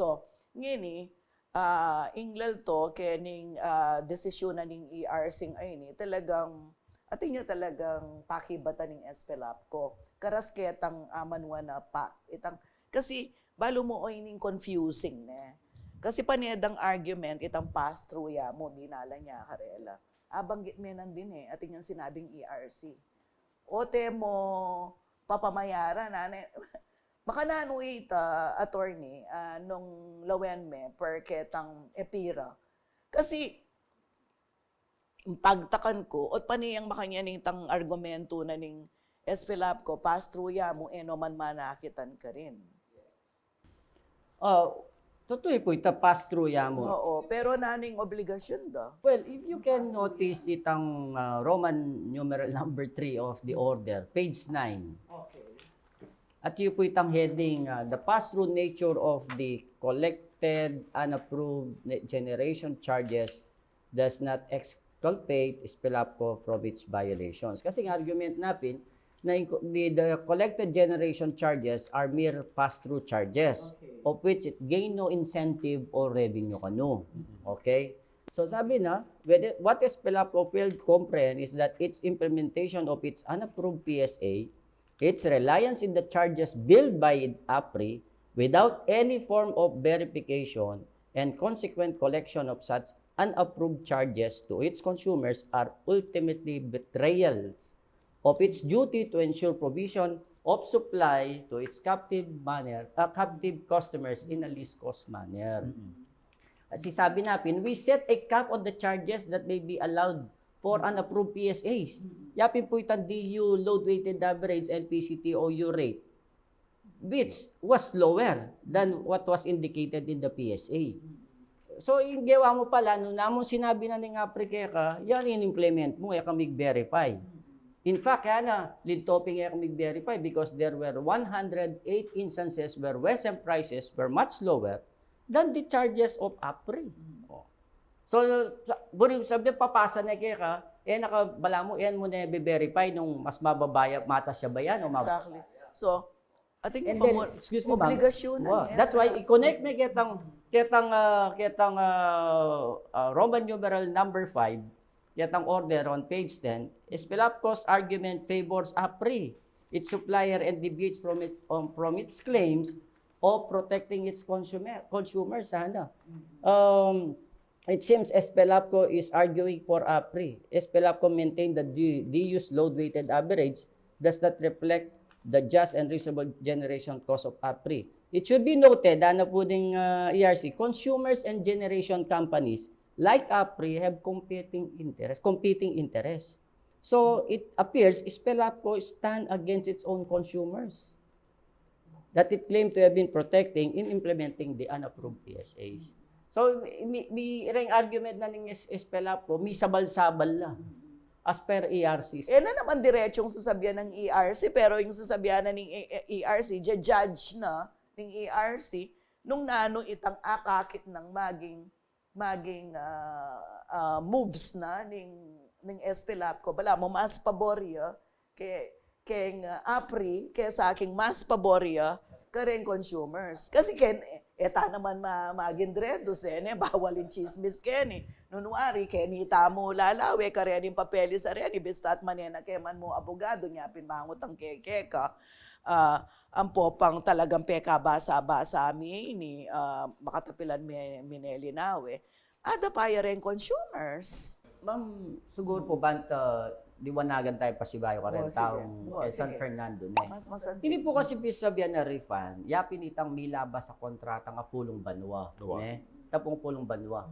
So, ngini, inglal to, kening desisyon na ning ERC ay talagang, ating niya talagang pakibata ning Espelapco. Karas ketang manwa na pa. Kasi, balo mo oy ning confusing ne. Kasi panedang argument, itang pass-through ya mo, dinala niya karela. Banggit menan din ating yung sinabing ERC. Ote mo, papamayaran, makanano ita, attorney, nung lawen me, per ketang epira. Kasi, pagtakan ko, at paniyang makanyaning tang argumento na ning Espelapco, pass-through ya mo, man manakitan ka rin. Totoo po ita pass-through ya mo. Oo, pero naning obligasyon da. Well, if you can notice itang Roman numeral number 3 of the order, page 9. Okay. At yun po itang heading, the pass-through nature of the collected unapproved generation charges does not exculpate Espelapco from its violations. Kasi ang argument natin, na the collected generation charges are mere pass-through charges, okay, of which it gain no incentive or revenue kano. Okay? So sabi na, what Espelapco failed to comprehend is that its implementation of its unapproved PSA, its reliance in the charges billed by APRI without any form of verification and consequent collection of such unapproved charges to its consumers are ultimately betrayals of its duty to ensure provision of supply to its captive customers in a least cost manner. Kasi sabi natin, we set a cap on the charges that may be allowed for unapproved PSAs. Yapin po itang DU, load weighted average, and PCTOU rate, which was lower than what was indicated in the PSA. So, yung gawa mo pala, nung namon sinabi na ng Aprikeka, yan in-implement mo, yan kami verify. In fact, kaya na, lintoping yan kami verify because there were 108 instances where WSM prices were much lower than the charges of APRI. So, sabi, papasa na kaya nakabala mo, yan mo na i-verify nung mas mababaya, mata siya ba yan? O Exactly. So, I think excuse me, obligasyon na that's why, i-connect me ketang Roman numeral number 5, ketang order on page 10, Espelapco's argument favors APRI, its supplier, and deviates from its claims of protecting its consumers. It seems Espelapco is arguing for APRI. Espelapco maintained that the DU's load-weighted average does not reflect the just and reasonable generation cost of APRI. It should be noted na po ding ERC, consumers and generation companies like APRI have competing interests. So it appears Espelapco stand against its own consumers that it claimed to have been protecting in implementing the unapproved PSAs. So may argument na ng Espelapco, may sabal-sabal la as per ERC. Na naman diretsong sasabihan ng ERC, pero yung sasabihan na ng ERC, judge na ng ERC, nung nano itang akakit ng maging moves na ng Espelapco. Bala mo, mas paborya kay APRI, kaya sa aking mas paborya karen consumers. Kasi eta naman magindredos bawalin chismis ken Nunwari, kenita mo lalawe, karenin papelis sa rin, ibistat manena keman mo abogado niya, pinmangot ang kekeka. Ang popang talagang peka basa-basa ni makatapilan minelinawe. Ada pa rin consumers. Ma'am, siguro po banta diwanagan tayo pasibayo ka rin taong San Fernando. Hindi po kasi pisabihan na refund, yapin itang milaba sa kontrata nga pulong banwa. Tapong pulong banwa.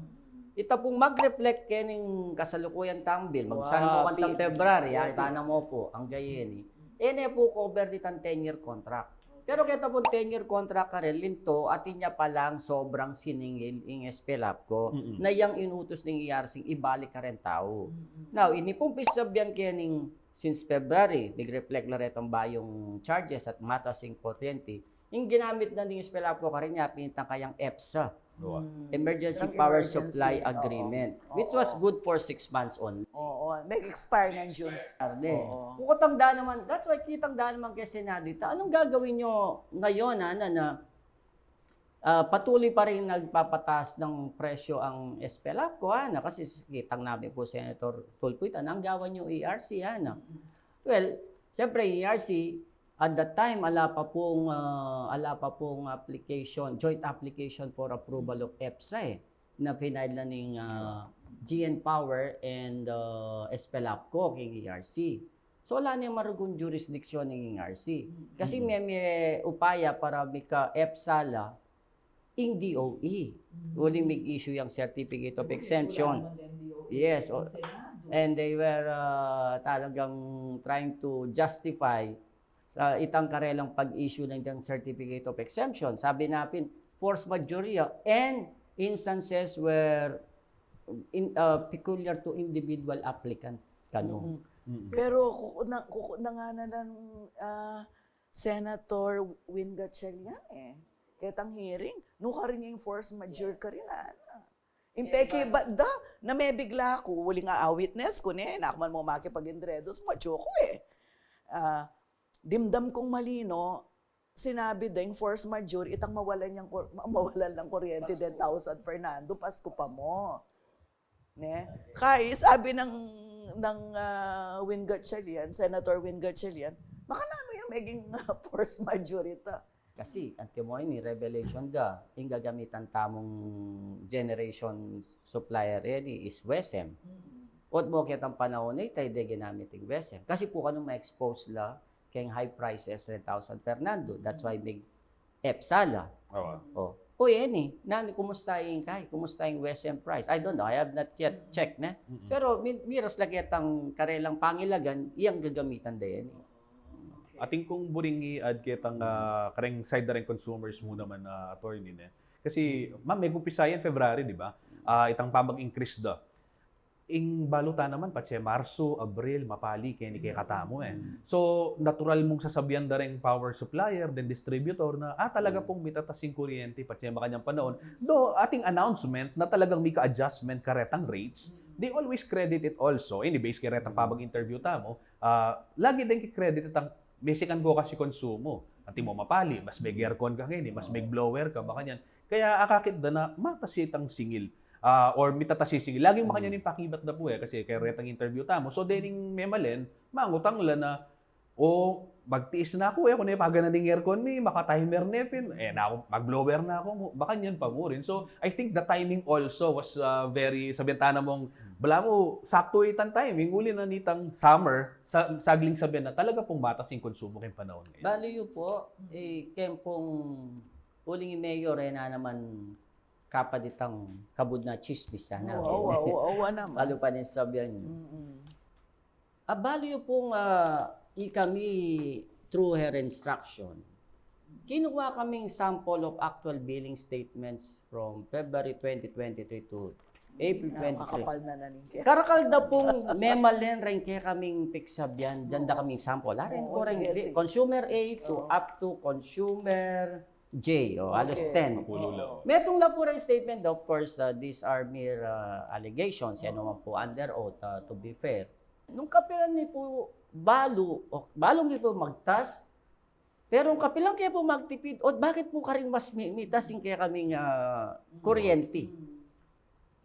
Ita pong mag-reflect kening kasalukuyan tambil, magsan mo kantang February, tanang mo po, ang gayen po cover ditang 10-year contract. Pero kita po 10-year contract ka rin, linto, at niya palang sobrang siningil ng Espelapco na yung inutos ng ERC, ibalik ka rin tao. Now, inipong pisabyan kaya since February, nag-reflect na rin ang bayong charges at matasing kuryente, yung ginamit na ng Espelapco ka rin niya, pinitang kayang EPSA, Emergency Power Supply Agreement, which was good for 6 months only. May expire ng June. Kung naman, that's why kitang daan naman kay Senado. Anong gagawin nyo ngayon, na Patuloy pa rin nagpapataas ng presyo ang Espelapco, kasi kitang namin po Senator Tulfo, nanggawan yung ERC, Well, siyempre ERC, at that time, ala pa pong application, joint application for approval of EPSA na final na ng GN Power and Espelapco king ERC. So wala niyang marugong jurisdiction ng ERC. Kasi may upaya para mika EPSALA in DOE. Uli mag-issue yung certificate of exemption. Yes. And they were talagang trying to justify sa itang karelang pag-issue ng certificate of exemption. Sabi natin, force majeure and instances where peculiar to individual applicant. Kano. Pero kukuna nga na lang Senator Win Gatchalian Ketang hearing, ka rin yung force majeure ka rin, Impeke ba da, na may bigla ko, wali nga witness ko nakman mo makipag-indredos, macho ko dimdam kong malino, sinabi ding force majeure, itang mawalan lang kuryente din San Fernando, Pasko pa mo. Kaya sabi ng Win Gatchalian, Senator Win Gatchalian, baka yung maging force majeure ito. Kasi, antimo ni revelation yung gagamitan tamong generation supplier ready is WESM. At mo kitang panahon tayo de ginamit yung WESM. Kasi po kanong ma-expose la kayong high prices rin San Fernando. That's why big EPSALA. Kumusta yung WESM price? I don't know, I have not yet checked Pero miras lagi ang karelang pangilagan, iyang gagamitan din. Ating kung buring i-add kitang kareng side na rin consumers mo naman na attorney Kasi, ma'am, may gumpisayan February, di ba? Itang pamag-increase ing baluta naman, patse Marso, Abril, mapali, kaya ni kaya katamo So, natural mong sasabihan da rin power supplier, then distributor na, talaga pong mitatasing kuryente, patse makanyang panahon. Do, ating announcement na talagang may ka-adjustment karetang rates, they always credit it also. Anyways, karetang pamag-interview tamo, lagi din kikredit itang basican ko kasi konsumo. Anti mo mapali, mas may aircon ka ngayon, mas may blower ka, baka yan. Kaya akakit da na matasitang singil. Or mitatasisingil. Laging makanyan yung pakibat na po kasi kaya retang interview tamo. So, dening memalen, mangutang la na, magtiis na ako kung paga na ding aircon makatimer nepin, mag-blower na ako, baka yan pa mo rin. So, I think the timing also was very, sabintana mong, bala mo, sakto itang timing, uli na nitang summer, sagling sabihin na talaga pong matas yung konsumo kayong panahon ngayon. Baliyo po, kempong uling mayor na naman kapaditang kabud na chismis na. Oo naman. Balo pa din sabihan nyo. Baliyo pong kami through her instruction, kinuha kaming sample of actual billing statements from February 2023 to April 23. Kakapal na nanin. Karakal da pong memalen rin kaya kaming piksabyan, dyan da kaming sample. Harin po rin, consumer A to up to consumer J, halos 10. Metong la po rin statement, of course, these are mere allegations, yan naman po under oath, to be fair. Nung kapilan ni po balong niyo po magtas, pero ang kapilang kaya po magtipid, bakit po ka rin mas mitas yung kaya kaming kuryente?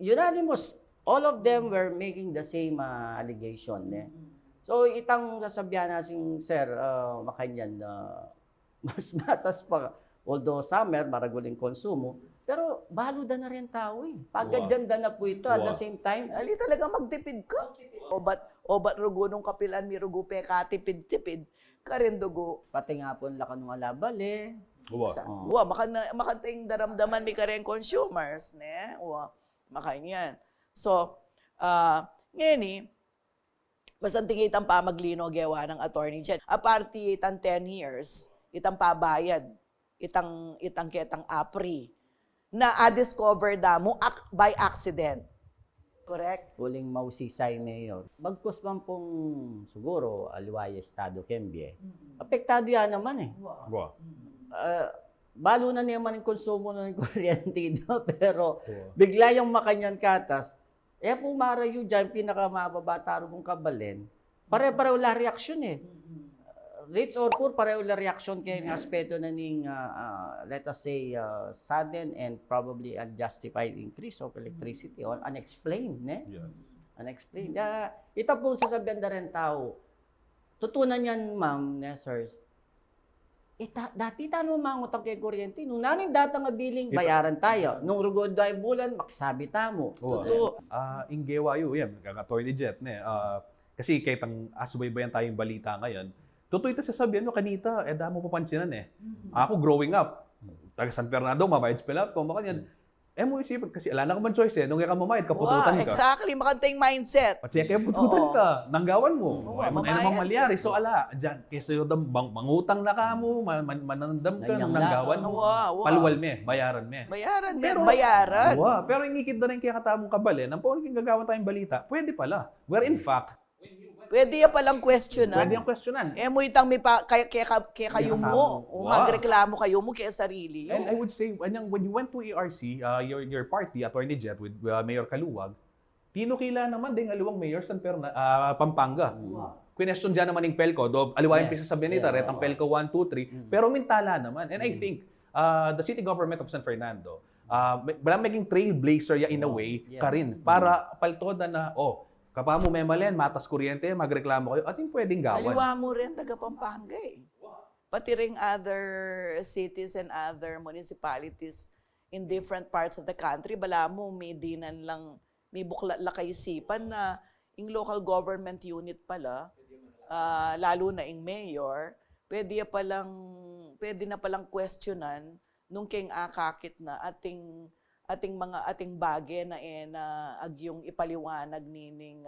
Unanimous, all of them were making the same allegation. So, itang sasabihan natin, sir, makanyan na mas matas pa, although summer, maraguling konsumo, pero balo da na rin tao Pagkadyan da na po ito at the same time. Ali talaga magtipid ka. O bat rugo nung kapilan, mi rugo pe katipid-tipid, karin dugo. Pati nga po nila kanong alabali. Makantayong daramdaman mi karen consumers, makanyan. So, ngayon basan tingin itang pamaglino gawa ng attorney dyan. Aparti itang 10 years, itang pabayad, itang ketang APRI, na a-discover mo by accident. Correct? Huling mausisay mayor. Bagkus man pong siguro aliwaya estado kembie. Apektado yan naman balo na naman yung konsumo ng kuryente pero bigla yung makanyan katas, po marayo dyan, pinakamababa taro mong kabalin, pare-pareho la reaksyon rich or poor, pareho la reaction kay ng aspeto na ning, let us say, sudden and probably unjustified increase of electricity or unexplained, ne? Yeah. Unexplained. Ito po sasabihan na rin tao, tutunan yan, ma'am, sirs, dati tanong mangutang kay kuryente, nung nanin data nga billing, bayaran tayo. Nung rugod ay bulan, makisabi tamo. Totoo. Inggewa yun, yan, kaka-Attorney Jet, ne? Kasi kahit ang asubaybayan tayong balita ngayon, totoo ito sasabihan mo kanita, damo papansinan eh. Ako growing up, taga San Fernando, mabayad sa Pelap ko, makanyan. Mo isipin, kasi ala na ka man choice eh, nung ka mamayad, kapututan ka. Exactly, makanteng mindset. At siya kaya pututan ka, nanggawan mo. Oo, Ay mamayad. namang malyari. So ala, dyan, kesa yung mangutang na ka mo, manandam ka, nung nanggawan mo. Paluwal me, bayaran me. Bayaran, Pero- bayaran. Pero ingikit na rin kaya katamong kabalin, ang pong gagawa tayong balita, pwede pala. Where in fact, Pwede yan palang questionan. pwede yung questionan. Mo itang may kaya kayo mo. O Wow. magreklamo kayo mo kaya sarili And I yun. would say, when you went to ERC, your party, Attorney Jet, with Mayor Kaluwag, tinukila naman din aluwang Mayor San Pampanga. Question dyan naman ng Pelco, aliwayan Yes. pisa sabihin nito, Yeah, retang Pelco 1, 2, 3, pero mintala naman. And I think, the city government of San Fernando, wala maging trailblazer ya in a way, Yes. ka rin, para paltoda na, kapag mo memalen, matas kuryente, magreklamo kayo, ating pwedeng gawan. Aliwa mo rin taga Pampanga eh. Pati ring other cities and other municipalities in different parts of the country, bala mo may dinan lang, may bukla la kaisipan na yung local government unit pala, lalo na yung mayor, pwede na palang questionan nung king akakit na ating bagay na agyong ipaliwanag nining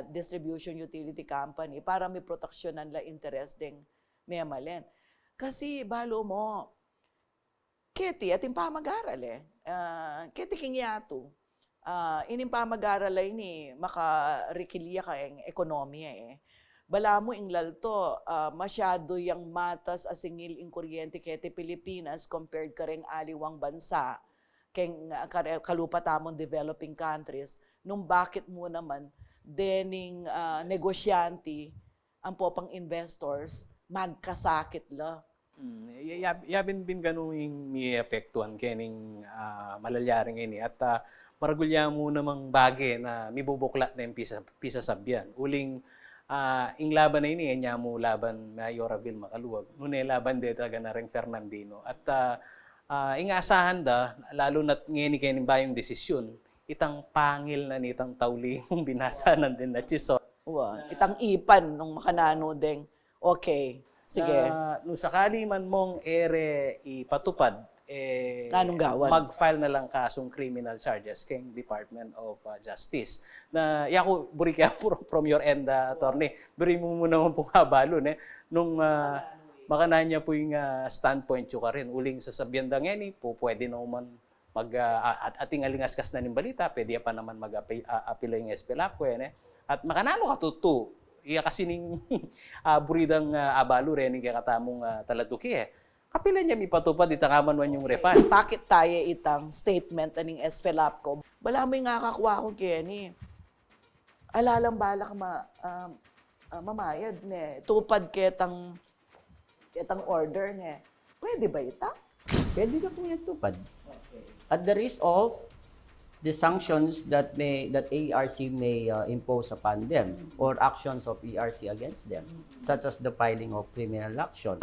distribution utility company para may proteksyonan la interest ding memalen. Kasi balo mo, keti ating pamag-aral eh. Keti kingyato. Ining pamag-aral ay ni makarikilya ka yung ekonomiya eh. Bala mo ing lalto, masyado yung matas asingil ing kuryente kete Pilipinas compared ka ring aliwang bansa keng kalupatamon developing countries, nung bakit mo naman dening negosyante ang popang investors magkasakit la. Yabin bin ganun yung may apektuhan kening malalyaring ini at maragulya mo namang bagay na mibubukla na yung pisa sabyan. Uling ing laban na ini, niya mo laban Mayora Vilma Kaluwag. Nune laban de talaga na rin Fernandino. At ingasahan da, lalo na't ngayon kening bayang desisyon, itang pangil na nitang tawli yung binasanan din na chiso. Itang ipan nung makanano ding, okay, sige. Nung sakali man mong ere ipatupad, Anong gawan? mag-file na lang kasong criminal charges kay Department of Justice. Na yako buri kaya from your end, attorney, buri mo muna naman pong habalon nung makananya po yung standpoint yung ka rin. Uling sasabihan da ngayon po, pwede naman ating alingaskas na ng balita, pwede pa naman mag-apila yung SPLAP ko yan At makanano ka tutu. Iya kasi ning buridang abalo rin yung katamong taladuki Kapila niya mipatupad, itangaman man yung refund. Bakit tayo itang statement aning SPLAP ko? Bala mo yung ngakakuha ko kaya ni. Alalang balak mamayad ne. Tupad ketang order ne. Pwede ba ita? Pwede na po yan tupad. At the risk of the sanctions that ARC may impose upon them or actions of ERC against them, such as the filing of criminal action.